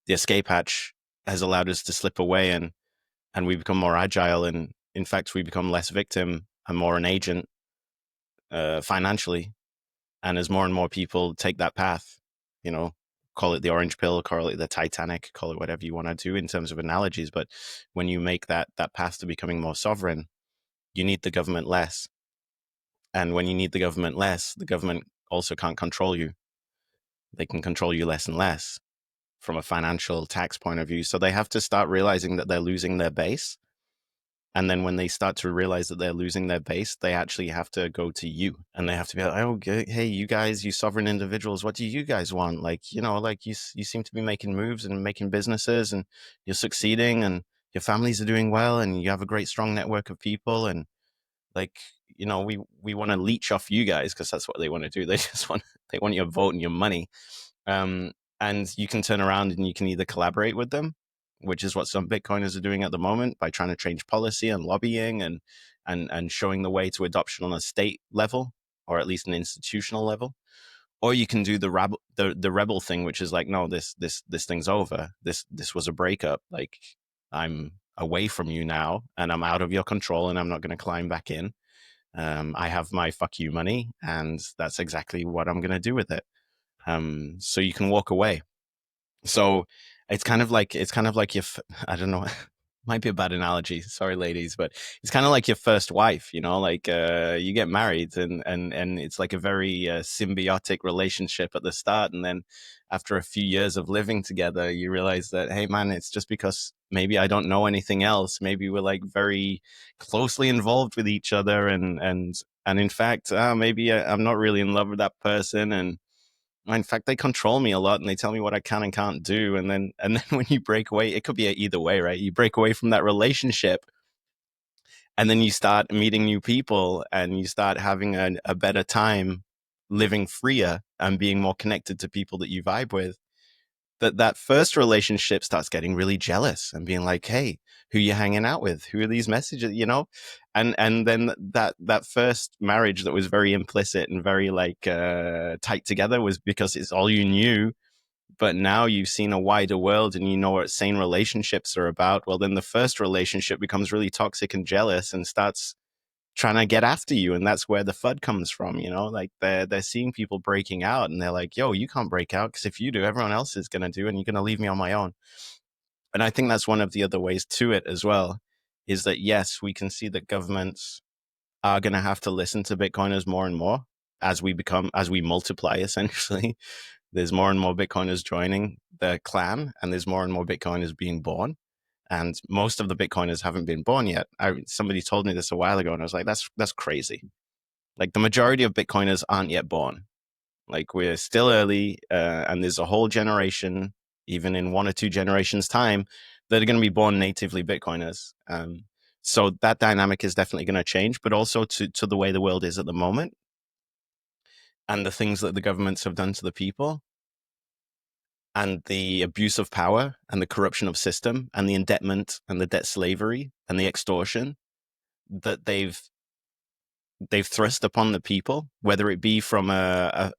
the escape hatch has allowed us to slip away, and we become more agile, and in fact we become less victim and more an agent financially. And as more and more people take that path, you know, call it the orange pill, call it the Titanic, call it whatever you want to do in terms of analogies, but when you make that path to becoming more sovereign, you need the government less. And when you need the government less, the government also can't control you. They can control you less and less from a financial tax point of view. So they have to start realizing that they're losing their base. And then when they start to realize that they're losing their base, they actually have to go to you, and they have to be like, oh, hey, you guys, you sovereign individuals, what do you guys want? Like, like you seem to be making moves and making businesses, and you're succeeding, and your families are doing well, and you have a great, strong network of people. And like, we want to leech off you guys because that's what they want to do. They want your vote and your money. Um, and you can turn around and you can either collaborate with them, which is what some Bitcoiners are doing at the moment by trying to change policy and lobbying and showing the way to adoption on a state level, or at least an institutional level. Or you can do the rebel thing, which is like, no, this thing's over. This was a breakup. Like, I'm away from you now, and I'm out of your control, and I'm not going to climb back in. I have my fuck you money, and that's exactly what I'm going to do with it. So you can walk away. So it's kind of like if I don't know, might be a bad analogy. Sorry, ladies, but it's kind of like your first wife. Like you get married, and it's like a very symbiotic relationship at the start, and then after a few years of living together, you realize that, hey, man, it's just because maybe I don't know anything else. Maybe we're like very closely involved with each other, and in fact, maybe I'm not really in love with that person, and in fact, they control me a lot, and they tell me what I can and can't do. And then when you break away, it could be either way, right? You break away from that relationship, and then you start meeting new people, and you start having a better time living freer and being more connected to people that you vibe with. That first relationship starts getting really jealous and being like, hey, who you hanging out with? Who are these messages? And then that first marriage that was very implicit and very like tight together was because it's all you knew. But now you've seen a wider world and you know what sane relationships are about. Well, then the first relationship becomes really toxic and jealous and starts trying to get after you, and that's where the FUD comes from. Like they're seeing people breaking out, and they're like, yo, you can't break out, because if you do, everyone else is going to do, and you're going to leave me on my own. And I think that's one of the other ways to it as well, is that yes, we can see that governments are going to have to listen to Bitcoiners more and more as we multiply, essentially. There's more and more Bitcoiners joining the clan, and there's more and more Bitcoiners being born. And most of the Bitcoiners haven't been born yet. Somebody told me this a while ago, and I was like, that's crazy. Like, the majority of Bitcoiners aren't yet born. Like, we're still early, and there's a whole generation, even in 1 or 2 generations' time, that are going to be born natively Bitcoiners. So that dynamic is definitely going to change, but also to the way the world is at the moment, and the things that the governments have done to the people, and the abuse of power, and the corruption of system, and the indebtment, and the debt slavery, and the extortion that they've thrust upon the people, whether it be from a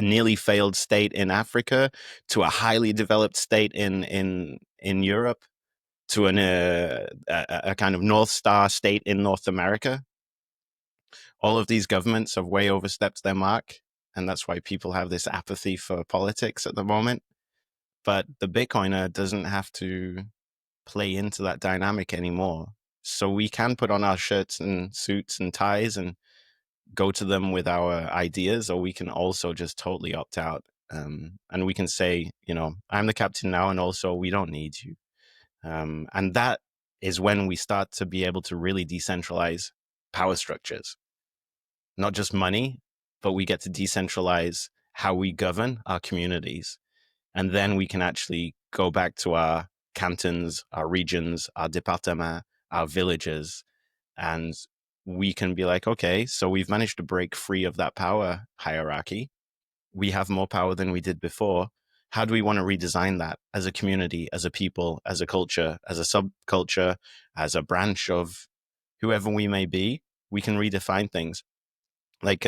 nearly failed state in Africa to a highly developed state in Europe, to a kind of North Star state in North America. All of these governments have way overstepped their mark, and that's why people have this apathy for politics at the moment. But the Bitcoiner doesn't have to play into that dynamic anymore. So we can put on our shirts and suits and ties and go to them with our ideas, or we can also just totally opt out. And we can say, I'm the captain now, and also we don't need you. And that is when we start to be able to really decentralize power structures, not just money, but we get to decentralize how we govern our communities. And then we can actually go back to our cantons, our regions, our départements, our villages, and we can be like, okay, so we've managed to break free of that power hierarchy. We have more power than we did before. How do we want to redesign that as a community, as a people, as a culture, as a subculture, as a branch of whoever we may be? We can redefine things. Like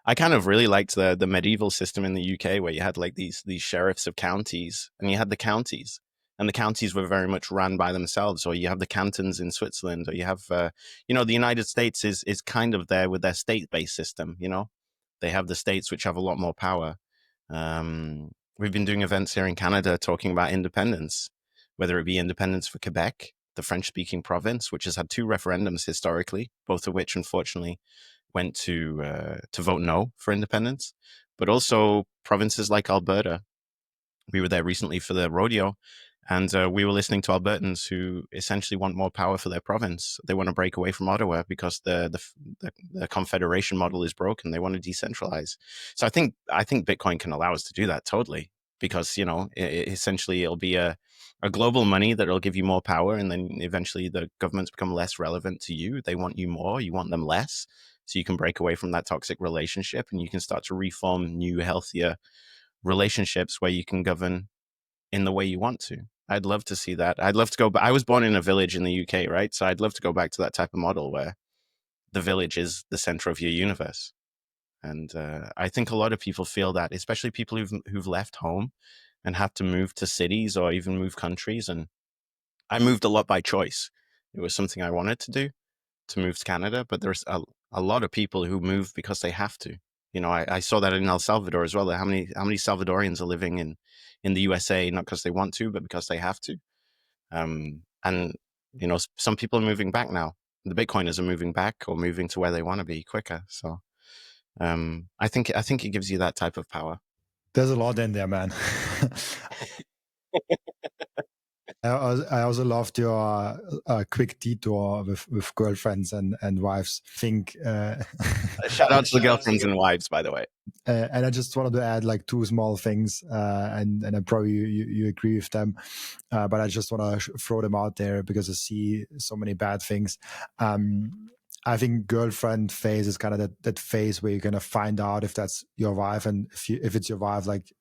I kind of really liked the medieval system in the UK where you had like these sheriffs of counties, and you had the counties, and the counties were very much run by themselves. Or you have the cantons in Switzerland, or you have the United States is kind of there with their state based system. They have the states which have a lot more power. We've been doing events here in Canada talking about independence, whether it be independence for Quebec, the French speaking province, which has had two referendums historically, both of which unfortunately went to vote no for independence, but also provinces like Alberta. We were there recently for the rodeo, and we were listening to Albertans who essentially want more power for their province. They want to break away from Ottawa because the confederation model is broken. They want to decentralize. So I think Bitcoin can allow us to do that totally, because essentially it'll be a global money that will give you more power, and then eventually the governments become less relevant to you. They want you more, you want them less, so you can break away from that toxic relationship, and you can start to reform new, healthier relationships where you can govern in the way you want to. I'd love to see that. I'd love to go. I was born in a village in the UK, right? So I'd love to go back to that type of model where the village is the center of your universe. And I think a lot of people feel that, especially people who've left home and have to move to cities or even move countries. And I moved a lot by choice. It was something I wanted to do, to move to Canada, but there's a lot of people who move because they have to. I saw that in El Salvador as well. How many Salvadorians are living in the USA, not because they want to, but because they have to. And some people are moving back now. The Bitcoiners are moving back or moving to where they want to be quicker. So I think it gives you that type of power. There's a lot in there, man. I also loved your quick detour with girlfriends and wives. Think shout out to the girlfriends and wives, by the way. And I just wanted to add like two small things, and I probably you agree with them, but I just want to throw them out there because I see so many bad things. I think girlfriend phase is kind of that phase where you're gonna find out if that's your wife, and if it's your wife, like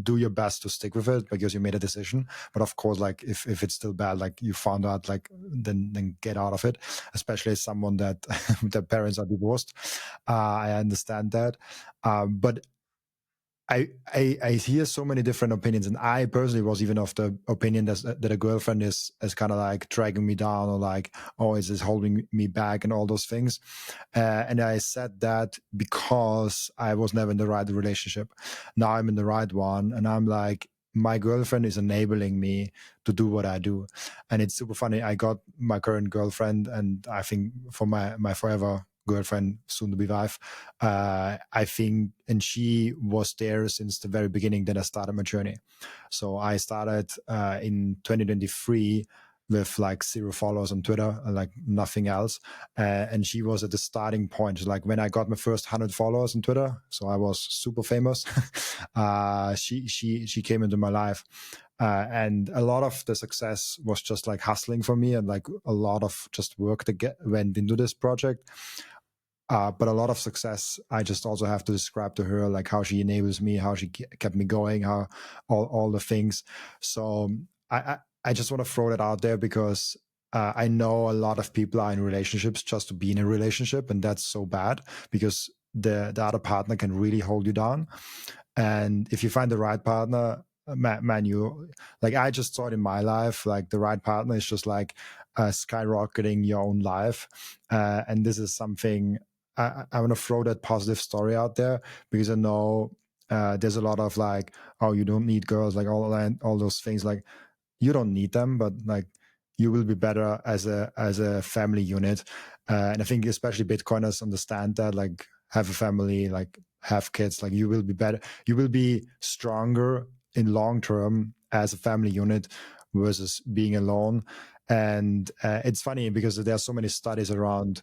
do your best to stick with it because you made a decision. But of course, like if it's still bad, like you found out, like then get out of it, especially as someone that their parents are divorced. I understand that, but I hear so many different opinions, and I personally was even of the opinion that a girlfriend is kind of like dragging me down, or like, oh, is this holding me back, and all those things. And I said that because I was never in the right relationship. Now I'm in the right one, and I'm like, my girlfriend is enabling me to do what I do, and it's super funny. I got my current girlfriend, and I think for my forever girlfriend, soon to be wife, I think, and she was there since the very beginning that I started my journey. So I started in 2023 with like 0 followers on Twitter, like nothing else. And she was at the starting point, like when I got my first 100 followers on Twitter. So I was super famous. She came into my life. And a lot of the success was just like hustling for me, and like a lot of just work that went into this project. But a lot of success, I just also have to describe to her, like how she enables me, how she kept me going, how all the things. So I just want to throw that out there because I know a lot of people are in relationships just to be in a relationship, and that's so bad because the other partner can really hold you down. And if you find the right partner, man, you, like, I just thought in my life, like the right partner is just like skyrocketing your own life. And this is something I want to throw that positive story out there because I know there's a lot of like, oh, you don't need girls, like all those things. Like, you don't need them, but like you will be better as a family unit. And I think especially Bitcoiners understand that, like, have a family, like have kids, like you will be better, you will be stronger in long term as a family unit versus being alone. And it's funny because there are so many studies around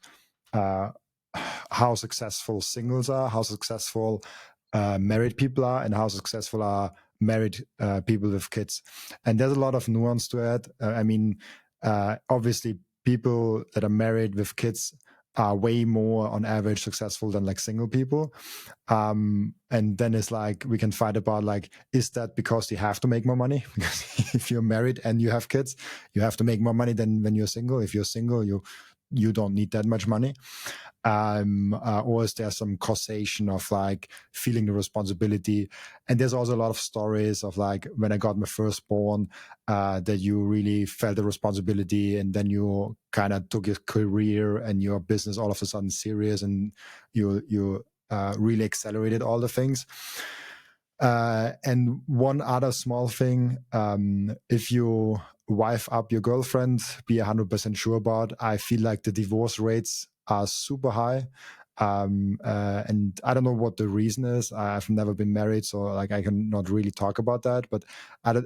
how successful singles are, how successful married people are, and how successful are married people with kids. And there's a lot of nuance to it. I mean, obviously, people that are married with kids are way more on average successful than like single people. And then it's like we can fight about, like, is that because you have to make more money? Because if you're married and you have kids, you have to make more money than when you're single. If you're single, you you don't need that much money, or is there some causation of like feeling the responsibility? And there's also a lot of stories of like when I got my firstborn, that you really felt the responsibility, and then you kind of took your career and your business all of a sudden serious, and you really accelerated all the things. And one other small thing, if you wife up your girlfriend, be 100% sure about, I feel like the divorce rates are super high. And I don't know what the reason is. I've never been married, so like I cannot really talk about that. But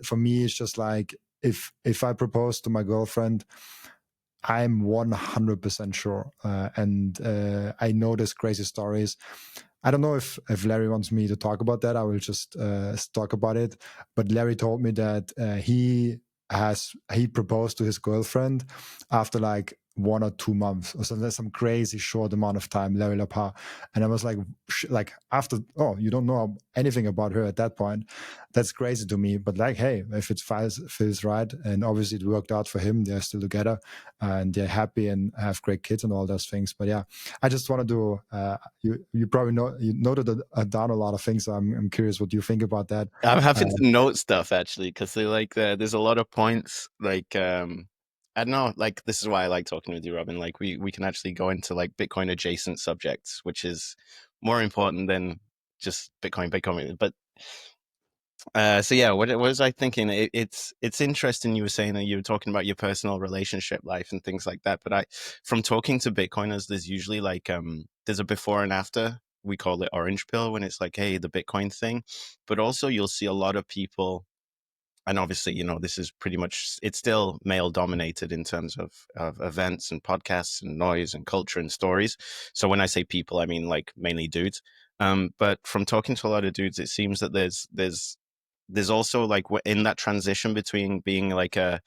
for me, it's just like if I propose to my girlfriend, I'm 100% sure. And I know there's crazy stories. I don't know if Larry wants me to talk about that. I will just talk about it. But Larry told me that he proposed to his girlfriend after like 1 or 2 months or something. Some crazy short amount of time, Larry Lapar. And I was like after, oh, you don't know anything about her at that point. That's crazy to me. But like, hey, if it feels right, and obviously it worked out for him, they're still together and they're happy and have great kids and all those things. But yeah, I just wanted to. You probably you noted down a lot of things. So I'm curious what you think about that. I'm having to note stuff actually because they like there's a lot of points like I don't know, like this is why I like talking with you, Robin. Like we can actually go into like Bitcoin adjacent subjects, which is more important than just Bitcoin. But so yeah, what was I thinking? It's interesting. You were saying that you were talking about your personal relationship life and things like that. But from talking to Bitcoiners, there's usually like there's a before and after. We call it orange pill when it's like, hey, the Bitcoin thing. But also you'll see a lot of people, and obviously, this is pretty much, it's still male dominated in terms of events and podcasts and noise and culture and stories. So when I say people, I mean like mainly dudes. But from talking to a lot of dudes, it seems that there's also like in that transition between being like a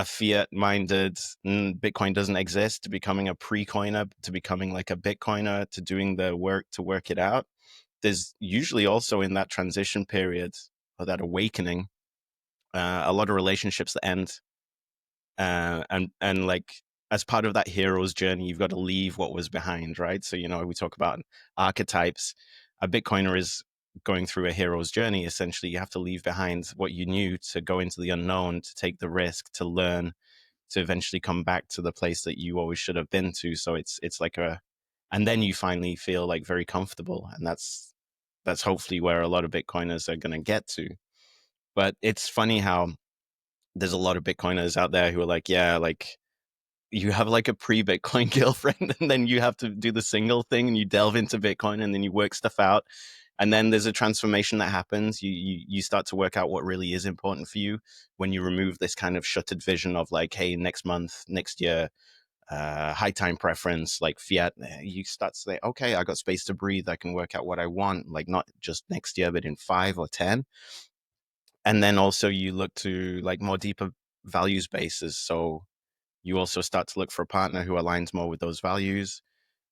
fiat minded Bitcoin doesn't exist to becoming a pre-coiner to becoming like a Bitcoiner to doing the work to work it out. There's usually also in that transition period or that awakening, a lot of relationships that end, and like as part of that hero's journey, you've got to leave what was behind, right? So we talk about archetypes. A Bitcoiner is going through a hero's journey. Essentially, you have to leave behind what you knew to go into the unknown, to take the risk, to learn, to eventually come back to the place that you always should have been to. So it's like and then you finally feel like very comfortable, and that's hopefully where a lot of Bitcoiners are going to get to. But it's funny how there's a lot of Bitcoiners out there who are like, yeah, like you have like a pre-Bitcoin girlfriend, and then you have to do the single thing, and you delve into Bitcoin, and then you work stuff out, and then there's a transformation that happens. You start to work out what really is important for you when you remove this kind of shuttered vision of like, hey, next month, next year, high time preference, like fiat. You start to say, okay, I got space to breathe. I can work out what I want, like not just next year, but in 5 or 10. And then also you look to like more deeper values bases. So you also start to look for a partner who aligns more with those values.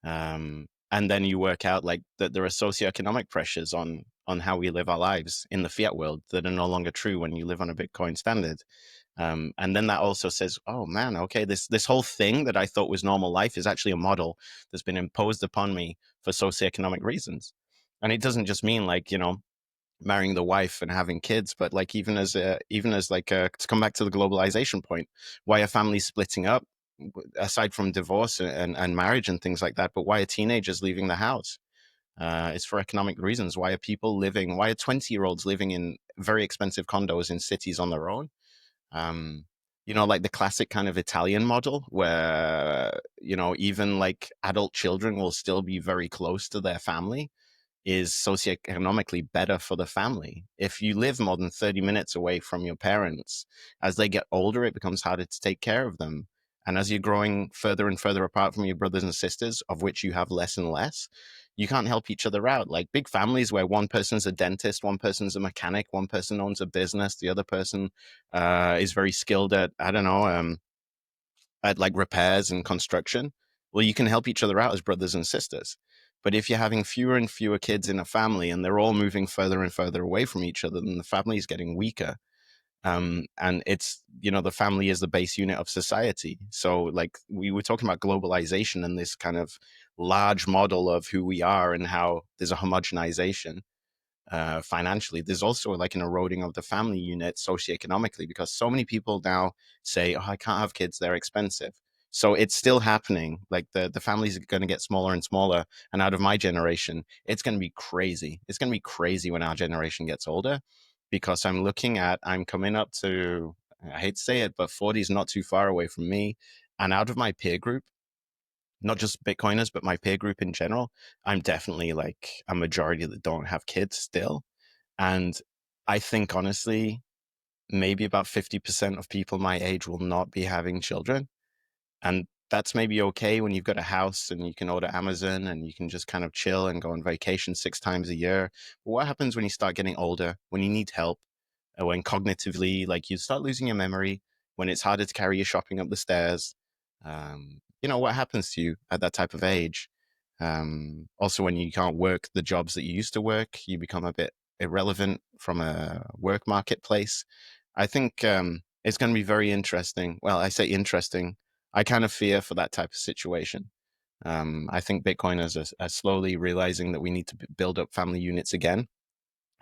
And then you work out like that there are socioeconomic pressures on how we live our lives in the fiat world that are no longer true when you live on a Bitcoin standard. And then that also says, oh man, okay, this whole thing that I thought was normal life is actually a model that's been imposed upon me for socioeconomic reasons. And it doesn't just mean like, marrying the wife and having kids, but like even as like to come back to the globalization point, why are families splitting up aside from divorce and marriage and things like that? But why are teenagers leaving the house? It's for economic reasons. Why are 20-year-olds living in very expensive condos in cities on their own? um like the classic kind of Italian model where even like adult children will still be very close to their family is socioeconomically better for the family. If you live more than 30 minutes away from your parents, as they get older, it becomes harder to take care of them. And as you're growing further and further apart from your brothers and sisters, of which you have less and less, you can't help each other out. Like big families where one person's a dentist, one person's a mechanic, one person owns a business, the other person is very skilled at, I don't know, at like repairs and construction. Well, you can help each other out as brothers and sisters. But if you're having fewer and fewer kids in a family and they're all moving further and further away from each other, then the family is getting weaker. And it's, the family is the base unit of society. So like we were talking about globalization and this kind of large model of who we are and how there's a homogenization financially. There's also like an eroding of the family unit socioeconomically, because so many people now say, oh, I can't have kids, they're expensive. So it's still happening. Like the families are going to get smaller and smaller. And out of my generation, it's going to be crazy. It's going to be crazy when our generation gets older, because I'm coming up to, I hate to say it, but 40 is not too far away from me. And out of my peer group, not just Bitcoiners, but my peer group in general, I'm definitely like a majority that don't have kids still. And I think honestly, maybe about 50% of people my age will not be having children. And that's maybe okay when you've got a house and you can order Amazon and you can just kind of chill and go on vacation 6 times a year. But what happens when you start getting older, when you need help, when cognitively, like you start losing your memory, when it's harder to carry your shopping up the stairs? What happens to you at that type of age? Also, when you can't work the jobs that you used to work, you become a bit irrelevant from a work marketplace. I think it's going to be very interesting. Well, I say interesting. I kind of fear for that type of situation. I think Bitcoiners are slowly realizing that we need to build up family units again.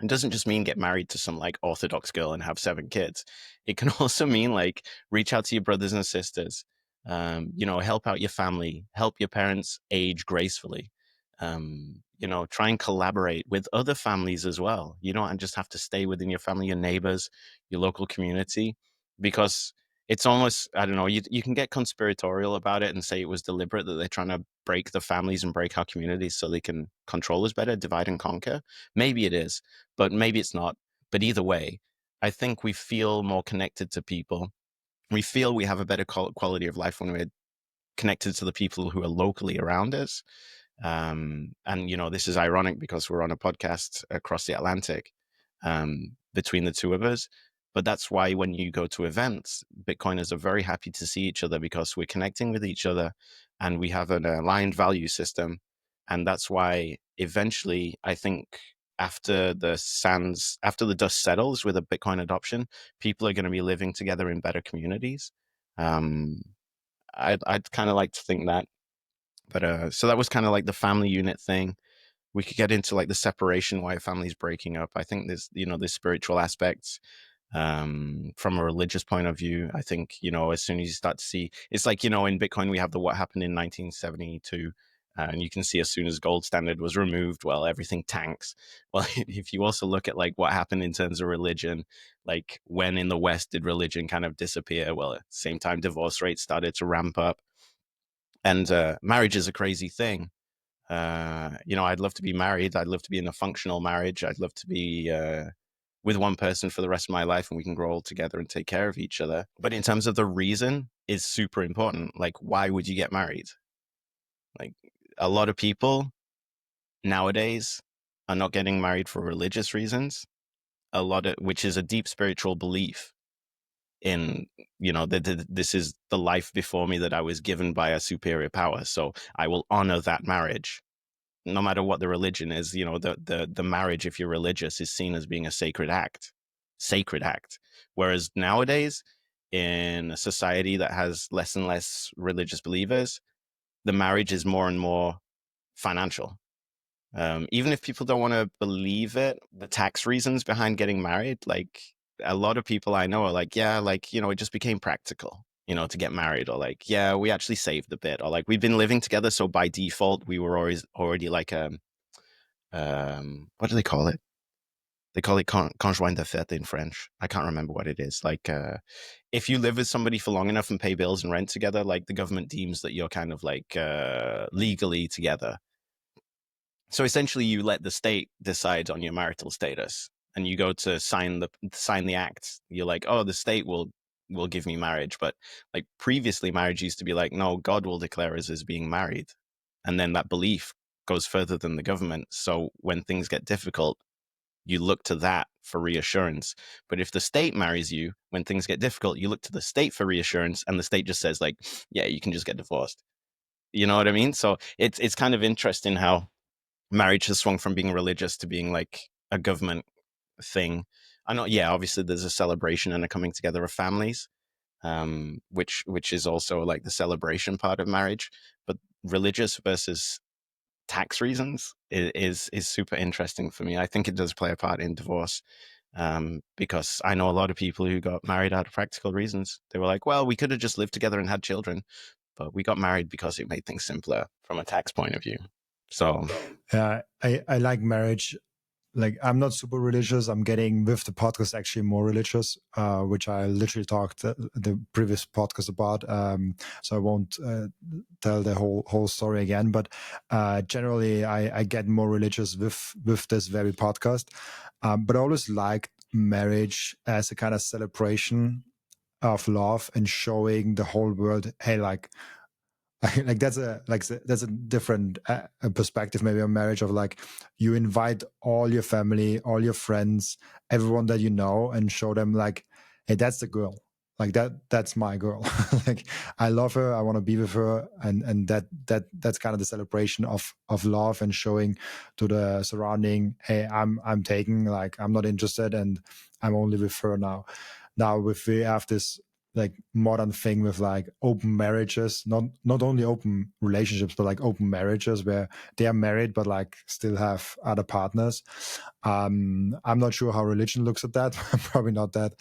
It doesn't just mean get married to some like Orthodox girl and have 7 kids. It can also mean like reach out to your brothers and sisters, help out your family, help your parents age gracefully. Try and collaborate with other families as well. You don't just have to stay within your family, your neighbors, your local community, because it's almost, I don't know, you can get conspiratorial about it and say it was deliberate, that they're trying to break the families and break our communities so they can control us better, divide and conquer. Maybe it is, but maybe it's not. But either way, I think we feel more connected to people. We feel we have a better quality of life when we're connected to the people who are locally around us. And this is ironic because we're on a podcast across the Atlantic, between the two of us. But that's why when you go to events, Bitcoiners are very happy to see each other, because we're connecting with each other and we have an aligned value system. And that's why eventually, I think after the dust settles with a Bitcoin adoption, people are going to be living together in better communities. Um, I'd kind of like to think that. But so that was kind of like the family unit thing. We could get into like the separation, why a family's breaking up. I think there's spiritual aspects, from a religious point of view. I think, as soon as you start to see, it's like, in Bitcoin, we have the what happened in 1972. And you can see as soon as gold standard was removed, well, everything tanks. Well, if you also look at like what happened in terms of religion, like when in the West did religion kind of disappear? Well, at the same time, divorce rates started to ramp up. And marriage is a crazy thing. I'd love to be married. I'd love to be in a functional marriage. I'd love to be with one person for the rest of my life, and we can grow old together and take care of each other. But in terms of the reason, is super important. Like, why would you get married? Like, a lot of people nowadays are not getting married for religious reasons. Which is a deep spiritual belief in, this is the life before me that I was given by a superior power, so I will honor that marriage no matter what the religion is. The marriage, if you're religious, is seen as being a sacred act. Whereas nowadays, in a society that has less and less religious believers, the marriage is more and more financial. Even if people don't want to believe it, the tax reasons behind getting married, like a lot of people I know are like, yeah, like, it just became practical, to get married, or like, yeah, we actually saved a bit, or like we've been living together, so by default we were always already like what do they call it? They call it conjoint de fait in French. I can't remember what it is. Like, if you live with somebody for long enough and pay bills and rent together, like the government deems that you're kind of like legally together. So essentially, you let the state decide on your marital status, and you go to sign the act. You're like, oh, the state will give me marriage, but like previously, marriage used to be like, no, God will declare us as being married, and then that belief goes further than the government. So when things get difficult, you look to that for reassurance. But if the state marries you, when things get difficult, you look to the state for reassurance, and the state just says like, yeah, you can just get divorced. You know what I mean? So it's kind of interesting how marriage has swung from being religious to being like a government thing. I know, yeah, obviously there's a celebration and a coming together of families, which is also like the celebration part of marriage. But religious versus tax reasons is super interesting for me. I think it does play a part in divorce, because I know a lot of people who got married out of practical reasons. They were like, well, we could have just lived together and had children, but we got married because it made things simpler from a tax point of view. So, I like marriage. Like, I'm not super religious. I'm getting with the podcast actually more religious, which I literally talked the previous podcast about. So I won't tell the whole story again. But generally, I get more religious with this very podcast. But I always liked marriage as a kind of celebration of love and showing the whole world, hey, like like that's a different perspective maybe on marriage, of like you invite all your family, all your friends, everyone that you know, and show them like, hey, that's the girl, like that's my girl. Like, I love her, I want to be with her, and that's kind of the celebration of love, and showing to the surrounding, hey, I'm taken, like I'm not interested, and I'm only with her now. Now with we have this like modern thing with like open marriages, not only open relationships, but like open marriages where they are married but like still have other partners. I'm not sure how religion looks at that. Probably not that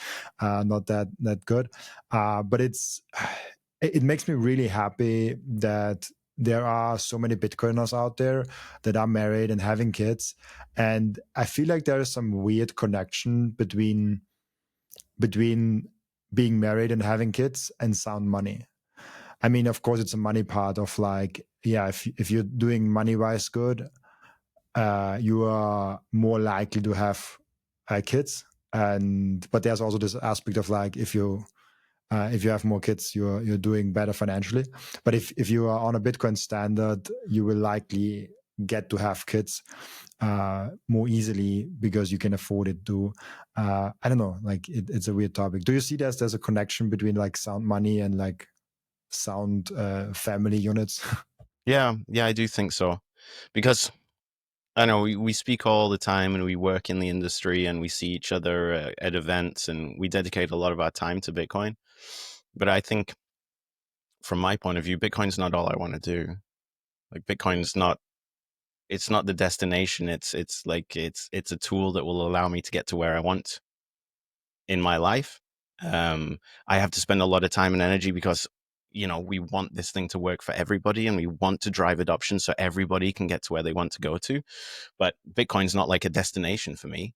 good. But it makes me really happy that there are so many Bitcoiners out there that are married and having kids, and I feel like there is some weird connection between being married and having kids and sound money. I mean, of course, it's a money part of like, yeah, if you're doing money wise good, you are more likely to have kids. And but there's also this aspect of like, if you have more kids, you're doing better financially. But if you are on a Bitcoin standard, you will likely get to have kids more easily because you can afford it to. I don't know, like it's a weird topic. Do you see there's a connection between like sound money and like sound family units? yeah, I do think so, because I know we speak all the time and we work in the industry and we see each other at events and we dedicate a lot of our time to Bitcoin. But I think from my point of view, Bitcoin's not all I want to do. Like Bitcoin's not, it's not the destination. It's a tool that will allow me to get to where I want in my life. I have to spend a lot of time and energy because, we want this thing to work for everybody and we want to drive adoption so everybody can get to where they want to go to. But Bitcoin's not like a destination for me.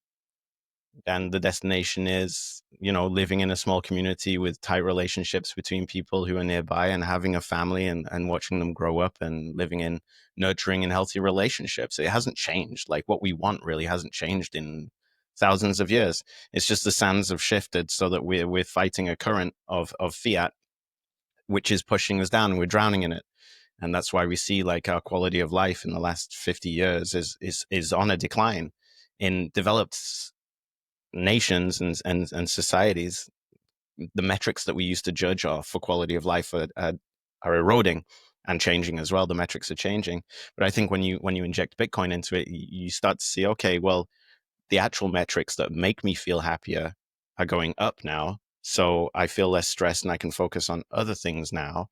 And the destination is, living in a small community with tight relationships between people who are nearby and having a family and watching them grow up and living in nurturing and healthy relationships. It hasn't changed. Like what we want really hasn't changed in thousands of years. It's just the sands have shifted so that we're fighting a current of fiat, which is pushing us down. We're drowning in it. And that's why we see like our quality of life in the last 50 years is on a decline. In developed nations and societies, the metrics that we used to judge off for quality of life are eroding and changing as well. The metrics are changing. But I think when you inject Bitcoin into it, you start to see, okay, well, the actual metrics that make me feel happier are going up now. So I feel less stressed and I can focus on other things now.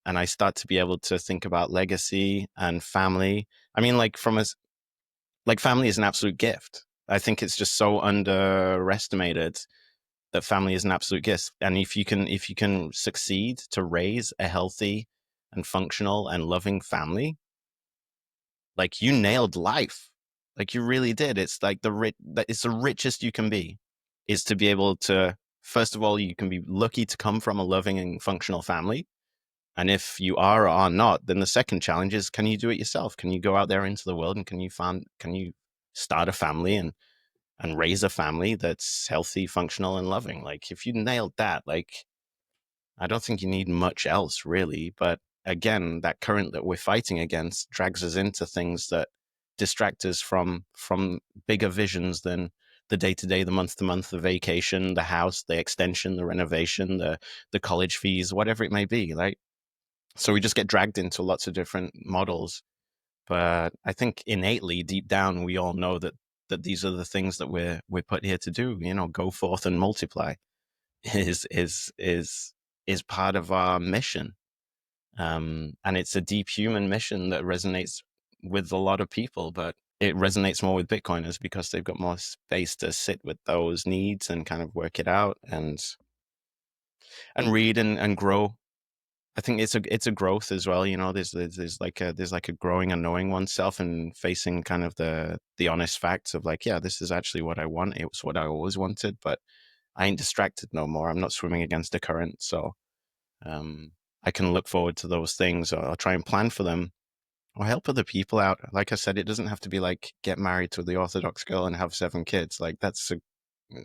And I start to be able to think about legacy and family. I mean, like family is an absolute gift. I think it's just so underestimated that family is an absolute gift. And if you can succeed to raise a healthy and functional and loving family, like you nailed life. Like you really did. It's like it's the richest you can be, is to be able to, first of all, you can be lucky to come from a loving and functional family. And if you are or are not, then the second challenge is, can you do it yourself? Can you go out there into the world and can you start a family and raise a family that's healthy, functional, and loving? Like if you nailed that, like I don't think you need much else really. But again, that current that we're fighting against drags us into things that distract us from bigger visions than the day to day, the month to month, the vacation, the house, the extension, the renovation, the college fees, whatever it may be. Like so we just get dragged into lots of different models. But I think innately, deep down, we all know that that these are the things that we're put here to do. Go forth and multiply is part of our mission. And it's a deep human mission that resonates with a lot of people, but it resonates more with Bitcoiners because they've got more space to sit with those needs and kind of work it out and read and grow. I think it's a growth as well. There's like a growing and knowing oneself and facing kind of the honest facts of like, yeah, this is actually what I want. It was what I always wanted, but I ain't distracted no more. I'm not swimming against the current. So I can look forward to those things, or I'll try and plan for them, or help other people out. Like I said, it doesn't have to be like get married to the Orthodox girl and have 7 kids. Like that's a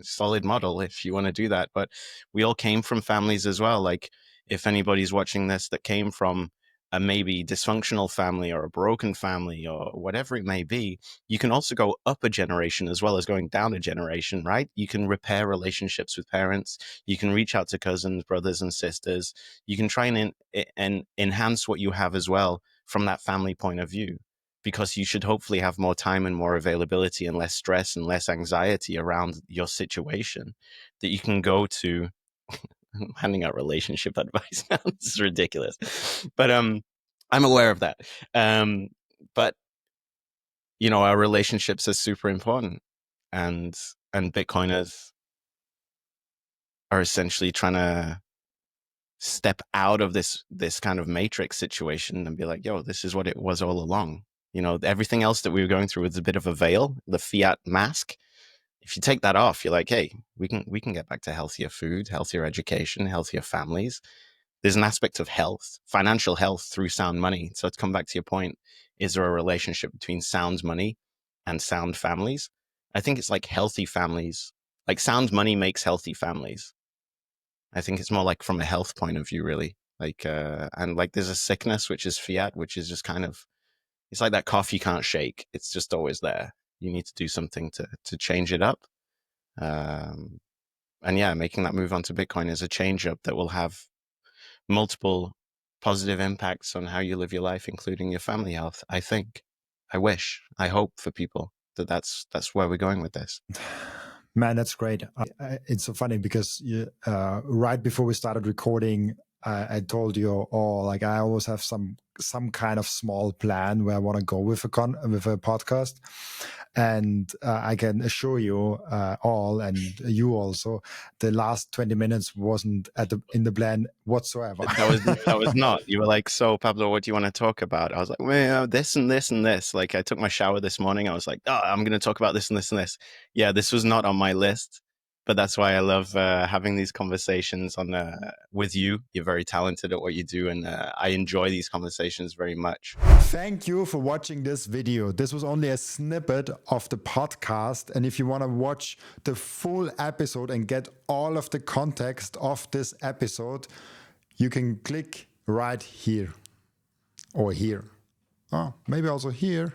solid model if you want to do that. But we all came from families as well. Like if anybody's watching this that came from a maybe dysfunctional family or a broken family or whatever it may be, you can also go up a generation as well as going down a generation, right? You can repair relationships with parents. You can reach out to cousins, brothers and sisters. You can try and enhance what you have as well from that family point of view, because you should hopefully have more time and more availability and less stress and less anxiety around your situation that you can go to. I'm handing out relationship advice now. This is ridiculous, but I'm aware of that. But our relationships are super important, and Bitcoiners are essentially trying to step out of this kind of matrix situation and be like, yo, this is what it was all along. Everything else that we were going through was a bit of a veil, the fiat mask. If you take that off, you're like, hey, we can get back to healthier food, healthier education, healthier families. There's an aspect of health, financial health through sound money. So to come back to your point, is there a relationship between sound money and sound families? I think it's like healthy families, like sound money makes healthy families. I think it's more like from a health point of view, really. Like, and like there's a sickness, which is fiat, which is just kind of, it's like that cough you can't shake. It's just always there. You need to do something to change it up. And yeah, making that move onto Bitcoin is a change up that will have multiple positive impacts on how you live your life, including your family health. I think, I wish, I hope for people that's where we're going with this. Man, that's great. It's so funny because right before we started recording, I told you all, like I always have some kind of small plan where I want to go with a podcast, and I can assure you all, and you also, the last 20 minutes wasn't in the plan whatsoever. That was not. You were like, so Pablo, what do you want to talk about? I was like, well, this and this and this. Like I took my shower this morning. I was like, oh, I'm going to talk about this and this and this. Yeah, this was not on my list. But that's why I love having these conversations with you. You're very talented at what you do, and I enjoy these conversations very much. Thank you for watching this video. This was only a snippet of the podcast, and if you want to watch the full episode and get all of the context of this episode, you can click right here or here. Oh, maybe also here.